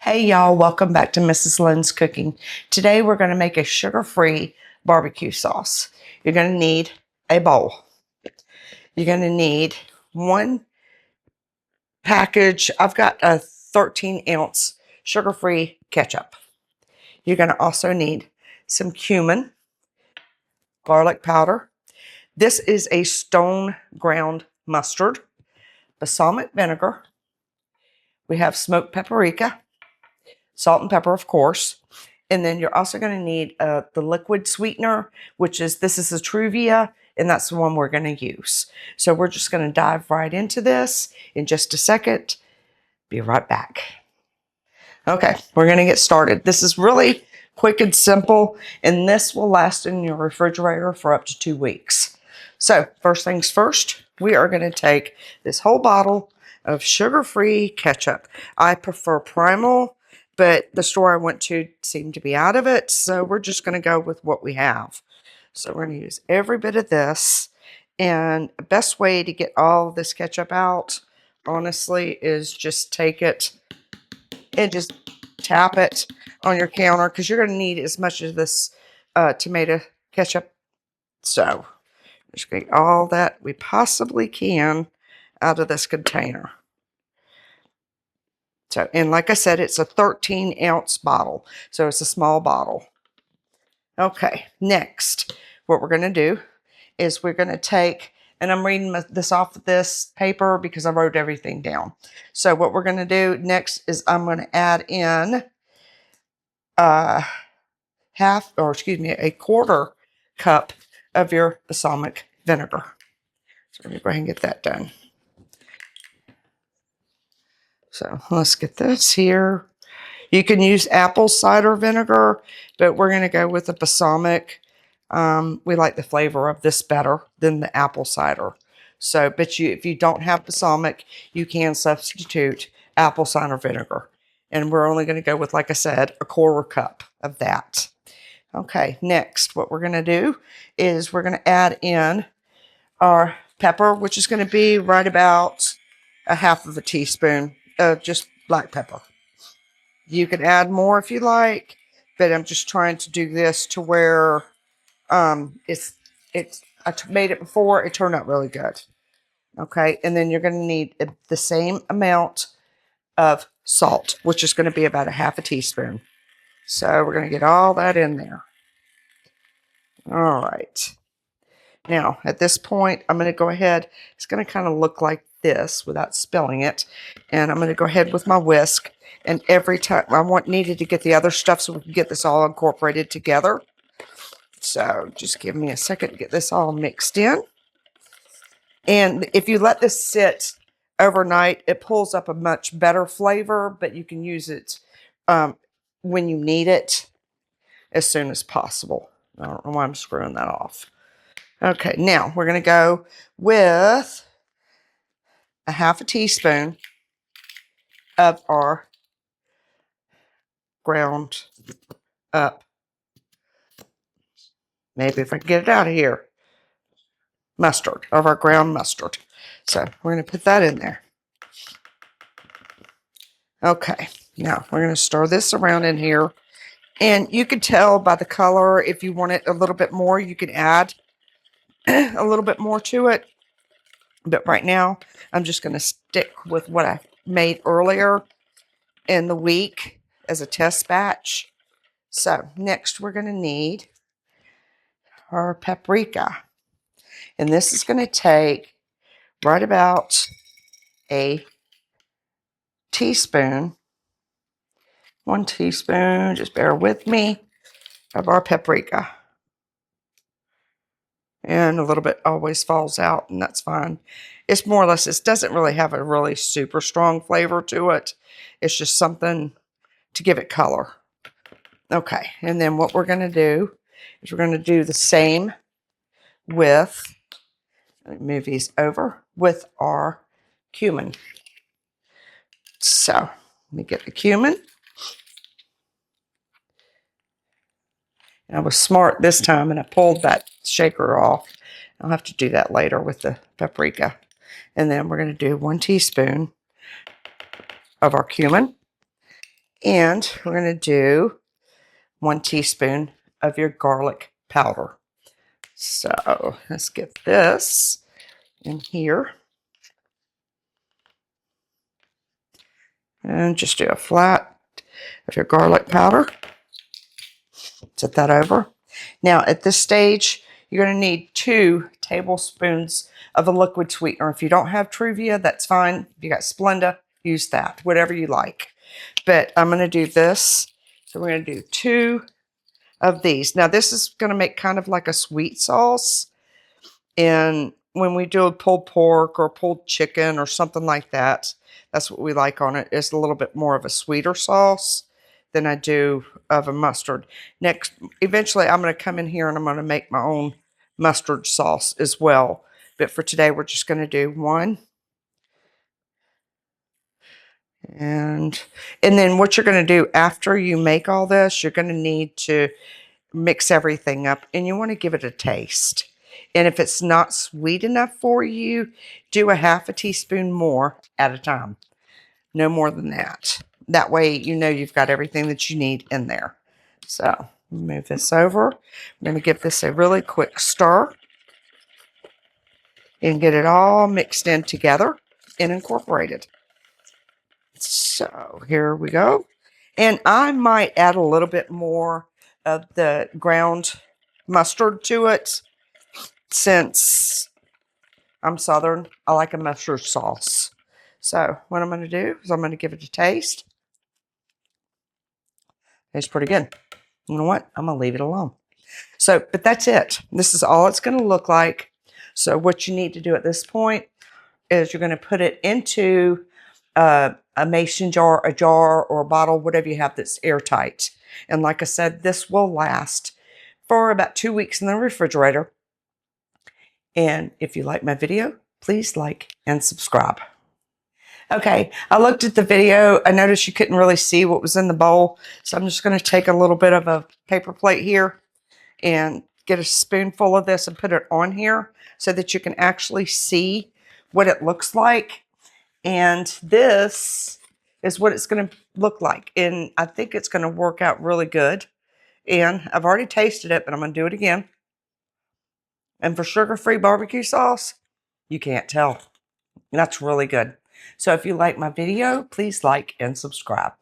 Hey y'all, welcome back to Mrs. Lynn's Cooking. Today we're going to make a sugar-free barbecue sauce. You're going to need a bowl. You're going to need one package. I've got a 13-ounce sugar-free ketchup. You're going to also need some cumin, garlic powder. This is a stone ground mustard, balsamic vinegar. We have smoked paprika, salt and pepper, of course. And then you're also going to need the liquid sweetener, this is a Truvia, and that's the one we're going to use. So we're just going to dive right into this in just a second. Be right back. Okay, we're going to get started. This is really quick and simple, and this will last in your refrigerator for up to 2 weeks. So first things first, we are going to take this whole bottle of sugar-free ketchup. I prefer Primal, but the store I went to seemed to be out of it, so we're just going to go with what we have. So we're going to use every bit of this, and the best way to get all this ketchup out, honestly, is just take it and just tap it on your counter, because you're going to need as much of this tomato ketchup. So just get all that we possibly can out of this container. So, and like I said, it's a 13-ounce bottle, so it's a small bottle. Okay, next, what we're going to do is we're going to take, and I'm reading this off of this paper because I wrote everything down. So what we're going to do next is I'm going to add in a quarter cup of your balsamic vinegar. So let me go ahead and get that done. So let's get this here. You can use apple cider vinegar, but we're going to go with the balsamic. We like the flavor of this better than the apple cider. So, but if you don't have balsamic, you can substitute apple cider vinegar. And we're only going to go with, like I said, a quarter cup of that. Okay, next, what we're going to do is we're going to add in our pepper, which is going to be right about a half of a teaspoon of just black pepper. You can add more if you like, but I'm just trying to do this to where I made it before. It turned out really good. Okay, and then you're going to need the same amount of salt, which is going to be about a half a teaspoon. So we're going to get all that in there. All right. Now, at this point, I'm going to go ahead. It's going to kind of look like this without spilling it. And I'm going to go ahead with my whisk. And every time needed to get the other stuff so we can get this all incorporated together. So just give me a second to get this all mixed in. And if you let this sit overnight, it pulls up a much better flavor, but you can use it when you need it as soon as possible. I don't know why I'm screwing that off. Okay, now we're going to go with a half a teaspoon of our ground up. Maybe if I can get it out of here. Mustard, of our ground mustard. So we're going to put that in there. Okay, now we're going to stir this around in here. And you can tell by the color, if you want it a little bit more, you can add a little bit more to it. But right now, I'm just going to stick with what I made earlier in the week as a test batch. So next, we're going to need our paprika. And this is going to take right about a teaspoon, 1 teaspoon, just bear with me, of our paprika. And a little bit always falls out, and that's fine. It's more or less, it doesn't really have a really super strong flavor to it. It's just something to give it color. Okay, and then what we're going to do is we're going to do the same with, let me move these over, with our cumin. So, let me get the cumin. I was smart this time, and I pulled that shaker off. I'll have to do that later with the paprika. And then we're going to do 1 teaspoon of our cumin. And we're going to do 1 teaspoon of your garlic powder. So let's get this in here. And just do a flat of your garlic powder. Set that over. Now at this stage, you're going to need 2 tablespoons of a liquid sweetener. If you don't have Truvia, that's fine. If you got Splenda, use that, whatever you like. But I'm going to do this. So we're going to do 2 of these. Now this is going to make kind of like a sweet sauce. And when we do a pulled pork or pulled chicken or something like that, that's what we like on it. It's a little bit more of a sweeter sauce than I do of a mustard. Next, eventually I'm going to come in here and I'm going to make my own mustard sauce as well. But for today, we're just going to do 1. And then what you're going to do after you make all this, you're going to need to mix everything up and you want to give it a taste. And if it's not sweet enough for you, do a ½ teaspoon more at a time. No more than that. That way you know you've got everything that you need in there. So move this over. I'm going to give this a really quick stir and get it all mixed in together and incorporated. So here we go. And I might add a little bit more of the ground mustard to it. Since I'm Southern, I like a mustard sauce. So what I'm going to do is I'm going to give it a taste. It's pretty good. You know what? I'm going to leave it alone. So, but that's it. This is all it's going to look like. So what you need to do at this point is you're going to put it into a mason jar, a jar, or a bottle, whatever you have that's airtight. And like I said, this will last for about 2 weeks in the refrigerator. And if you like my video, please like and subscribe. Okay, I looked at the video. I noticed you couldn't really see what was in the bowl. So I'm just going to take a little bit of a paper plate here and get a spoonful of this and put it on here so that you can actually see what it looks like. And this is what it's going to look like. And I think it's going to work out really good. And I've already tasted it, but I'm going to do it again. And for sugar-free barbecue sauce, you can't tell. That's really good. So if you like my video, please like and subscribe.